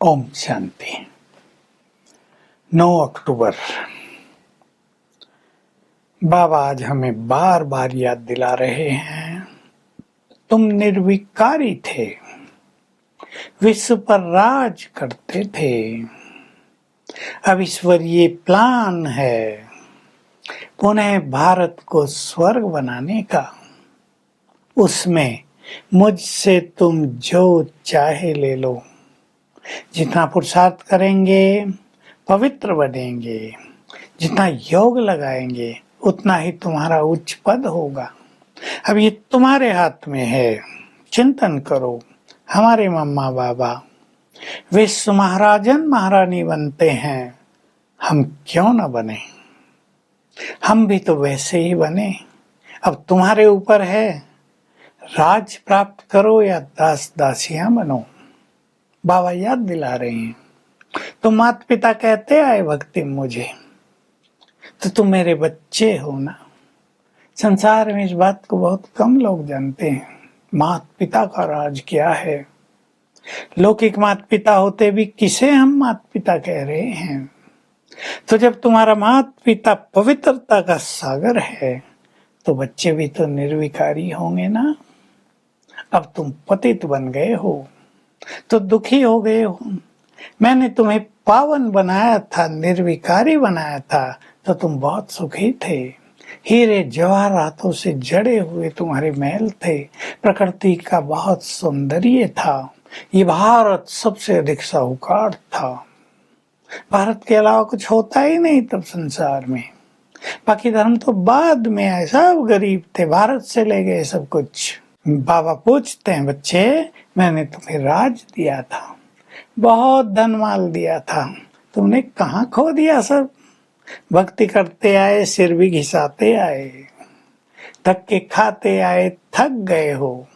ओम शांति। 9 अक्टूबर। बाबा आज हमें बार बार याद दिला रहे हैं, तुम निर्विकारी थे, विश्व पर राज करते थे। अब ईश्वरीय प्लान है पुनः भारत को स्वर्ग बनाने का। उसमें मुझसे तुम जो चाहे ले लो। जितना पुरुषार्थ करेंगे पवित्र बनेंगे, जितना योग लगाएंगे उतना ही तुम्हारा उच्च पद होगा। अब ये तुम्हारे हाथ में है। चिंतन करो, हमारे मम्मा बाबा विश्व महाराजन महारानी बनते हैं, हम क्यों न बने। हम भी तो वैसे ही बने। अब तुम्हारे ऊपर है, राज प्राप्त करो या दास दासियां बनो। बाबा याद दिला रहे हैं, तुम माता पिता कहते आए भक्ति मुझे, तो तुम मेरे बच्चे हो ना। संसार में इस बात को बहुत कम लोग जानते हैं, माता पिता का राज क्या है। लौकिक माता पिता होते भी किसे हम माता पिता कह रहे हैं। तो जब तुम्हारा माता पिता पवित्रता का सागर है तो बच्चे भी तो निर्विकारी होंगे ना। अब तुम पतित बन गए हो तो दुखी हो गए हो। मैंने तुम्हें पावन बनाया था, निर्विकारी बनाया था तो तुम बहुत सुखी थे। हीरे जवाहरातों से जड़े हुए तुम्हारे महल थे, प्रकृति का बहुत सौंदर्य था। ये भारत सबसे अधिक साहूकार था। भारत के अलावा कुछ होता ही नहीं तब संसार में। बाकी धर्म तो बाद में आए, सब गरीब थे, भारत से ले गए सब कुछ। बाबा पूछते हैं, बच्चे मैंने तुम्हें राज दिया था, बहुत धनमाल दिया था, तुमने कहाँ खो दिया सब। भक्ति करते आए, सिर भी घिसाते आए, धक्के खाते आए, थक गए हो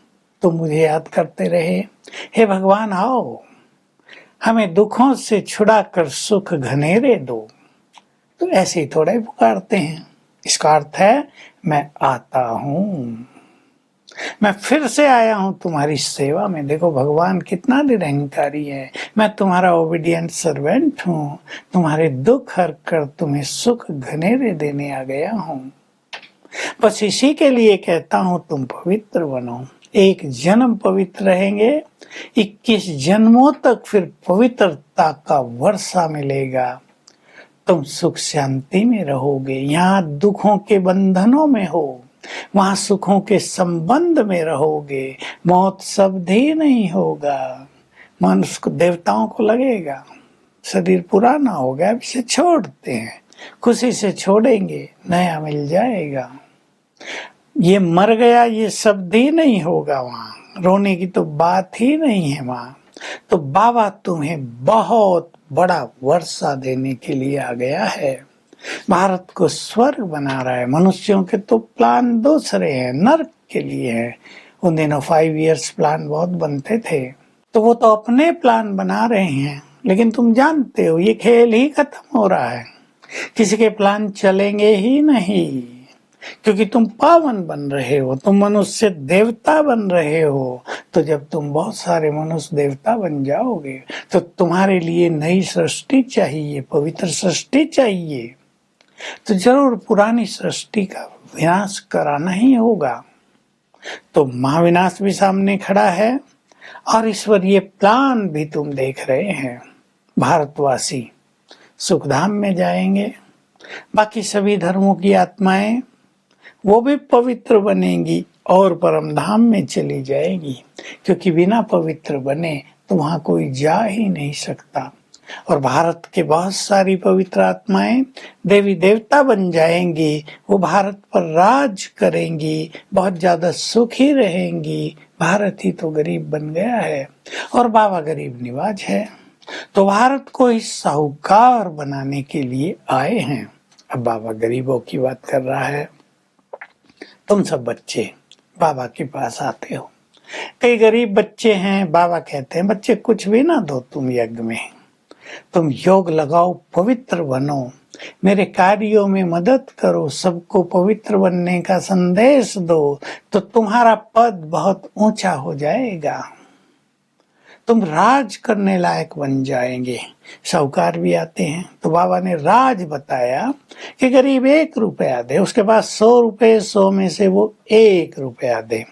तो मुझे याद करते रहे। हे भगवान आओ, हमें दुखों से छुड़ाकर सुख घनेरे दो। तो ऐसे ही थोड़ा ही पुकारते हैं। इसका अर्थ है मैं आता हूँ, मैं फिर से आया हूं तुम्हारी सेवा में। देखो भगवान कितना निरंकारी है। मैं तुम्हारा ओबीडियंट सर्वेंट हूं, तुम्हारे दुख हर कर तुम्हें सुख घनेरे देने आ गया हूं। बस इसी के लिए कहता हूं तुम पवित्र बनो। एक जन्म पवित्र रहेंगे, 21 जन्मों तक फिर पवित्रता का वर्षा मिलेगा। तुम सुख शांति में रहोगे। यहाँ दुखों के बंधनों में हो, वहां सुखों के संबंध में रहोगे। मौत शब्द ही नहीं होगा। मनुष्य को, देवताओं को लगेगा शरीर पुराना हो गया, अब इसे छोड़ते हैं, खुशी से छोड़ेंगे, नया मिल जाएगा। ये मर गया ये शब्द ही नहीं होगा, वहां रोने की तो बात ही नहीं है वहां। तो बाबा तुम्हें बहुत बड़ा वर्षा देने के लिए आ गया है। भारत को स्वर्ग बना रहा है। मनुष्यों के तो प्लान दूसरे हैं, नर्क के लिए है। उन दिनों 5 इयर्स प्लान बहुत बनते थे, तो वो तो अपने प्लान बना रहे हैं। लेकिन तुम जानते हो ये खेल ही खत्म हो रहा है, किसी के प्लान चलेंगे ही नहीं, क्योंकि तुम पावन बन रहे हो, तुम मनुष्य देवता बन रहे हो। तो जब तुम बहुत सारे मनुष्य देवता बन जाओगे तो तुम्हारे लिए नई सृष्टि चाहिए, पवित्र सृष्टि चाहिए। तो जरूर पुरानी सृष्टि का विनाश कराना ही होगा। तो महाविनाश भी सामने खड़ा है और ईश्वरीय प्लान भी तुम देख रहे हैं। भारतवासी सुखधाम में जाएंगे, बाकी सभी धर्मों की आत्माएं वो भी पवित्र बनेंगी और परम धाम में चली जाएगी, क्योंकि बिना पवित्र बने तो वहां कोई जा ही नहीं सकता। और भारत के बहुत सारी पवित्र आत्माएं देवी देवता बन जाएंगी, वो भारत पर राज करेंगी, बहुत ज्यादा सुखी रहेंगी। भारत ही तो गरीब बन गया है और बाबा गरीब निवाज है। तो भारत को इस साहूकार बनाने के लिए आए हैं। अब बाबा गरीबों की बात कर रहा है। तुम सब बच्चे बाबा के पास आते हो, कई गरीब बच्चे हैं। बाबा कहते हैं बच्चे कुछ भी ना दो तुम यज्ञ में, तुम योग लगाओ, पवित्र बनो, मेरे कार्यों में मदद करो, सबको पवित्र बनने का संदेश दो, तो तुम्हारा पद बहुत ऊंचा हो जाएगा। तुम राज करने लायक बन जाएंगे। साहूकार भी आते हैं तो बाबा ने राज बताया कि गरीब 1 रुपया दे, उसके पास 100 रुपए, 100 में से वो 1 रुपया दे,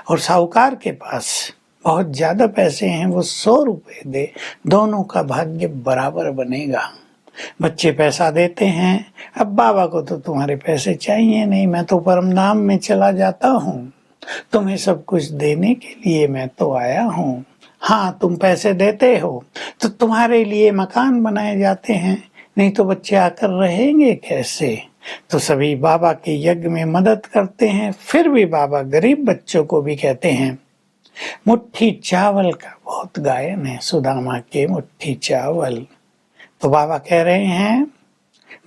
और साहूकार के पास बहुत ज्यादा पैसे हैं, वो 100 रुपए दे, दोनों का भाग्य बराबर बनेगा। बच्चे पैसा देते हैं, अब बाबा को तो तुम्हारे पैसे चाहिए नहीं, मैं तो परम धाम में चला जाता हूँ, तुम्हें सब कुछ देने के लिए मैं तो आया हूँ। हाँ, तुम पैसे देते हो तो तुम्हारे लिए मकान बनाए जाते हैं, नहीं तो बच्चे आकर रहेंगे कैसे। तो सभी बाबा के यज्ञ में मदद करते हैं। फिर भी बाबा गरीब बच्चों को भी कहते हैं। मुट्ठी चावल का बहुत गायन है, सुदामा के मुट्ठी चावल। तो बाबा कह रहे हैं,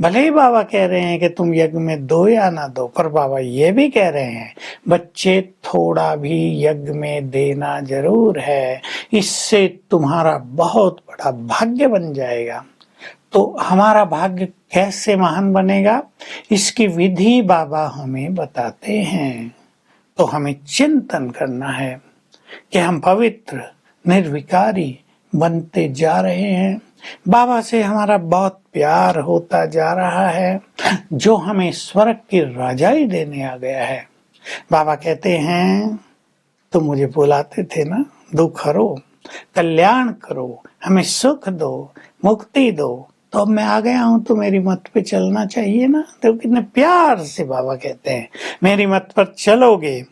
भले ही बाबा कह रहे हैं कि तुम यज्ञ में दो या ना दो, पर बाबा ये भी कह रहे हैं बच्चे थोड़ा भी यज्ञ में देना जरूर है, इससे तुम्हारा बहुत बड़ा भाग्य बन जाएगा। तो हमारा भाग्य कैसे महान बनेगा, इसकी विधि बाबा हमें बताते हैं। तो हमें चिंतन करना है कि हम पवित्र निर्विकारी बनते जा रहे हैं। बाबा से हमारा बहुत प्यार होता जा रहा है, जो हमें स्वर्ग की राजाई देने आ गया है। बाबा कहते हैं, तुम मुझे बुलाते थे ना, दुख हरो, कल्याण करो, हमें सुख दो, मुक्ति दो, तो अब मैं आ गया हूं, तो मेरी मत पे चलना चाहिए ना। तो कितने प्यार से बाबा कहते हैं, मेरी मत पर चलोगे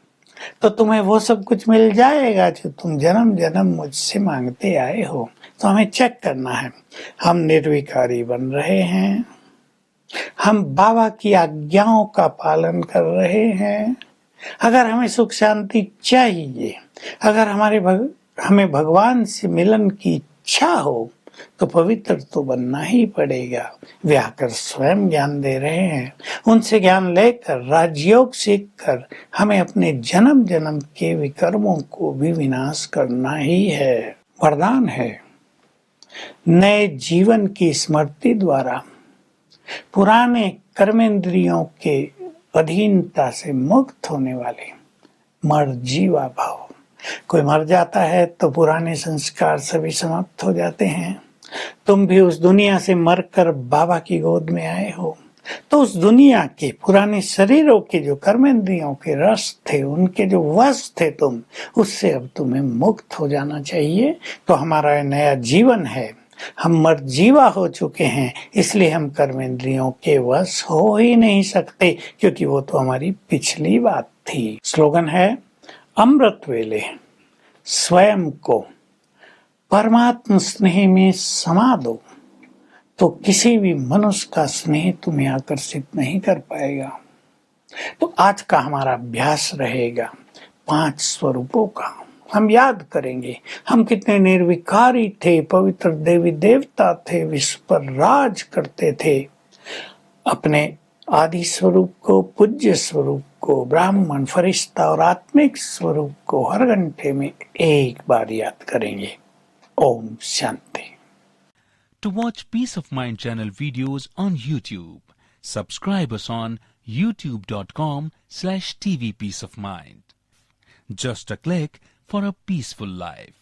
तो तुम्हें वो सब कुछ मिल जाएगा जो तुम जन्म जन्म मुझसे मांगते आए हो। तो हमें चेक करना है, हम निर्विकारी बन रहे हैं, हम बाबा की आज्ञाओं का पालन कर रहे हैं। अगर हमें सुख शांति चाहिए, अगर हमें भगवान से मिलन की इच्छा हो, तो पवित्र तो बनना ही पड़ेगा। वे आकर स्वयं ज्ञान दे रहे हैं, उनसे ज्ञान लेकर राजयोग सीखकर हमें अपने जन्म जन्म के विकर्मों को भी विनाश करना ही है। वरदान है, नए जीवन की स्मृति द्वारा पुराने कर्मेंद्रियों के अधीनता से मुक्त होने वाले मरजीवा भाव। कोई मर जाता है तो पुराने संस्कार सभी समाप्त हो जाते हैं। तुम भी उस दुनिया से मरकर बाबा की गोद में आए हो, तो उस दुनिया के पुराने शरीरों के जो कर्मेंद्रियों के रस थे, उनके जो वश थे तुम, उससे अब तुम्हें मुक्त हो जाना चाहिए। तो हमारा नया जीवन है, हम मरजीवा हो चुके हैं, इसलिए हम कर्मेंद्रियों के वश हो ही नहीं सकते, क्योंकि वो तो हमारी पिछली बात थी। स्लोगन है, अमृत वेले स्वयं को परमात्म स्नेह में समा दो, तो किसी भी मनुष्य का स्नेह तुम्हें आकर्षित नहीं कर पाएगा। तो आज का हमारा अभ्यास रहेगा 5 स्वरूपों का। हम याद करेंगे हम कितने निर्विकारी थे, पवित्र देवी देवता थे, विश्व पर राज करते थे। अपने आदि स्वरूप को, पूज्य स्वरूप को, ब्राह्मण, फरिश्ता और आत्मिक स्वरूप को हर घंटे में एक बार याद करेंगे। Om Shanti. To watch Peace of Mind channel videos on YouTube, subscribe us on youtube.com/tvpeaceofmind. Just a click for a peaceful life.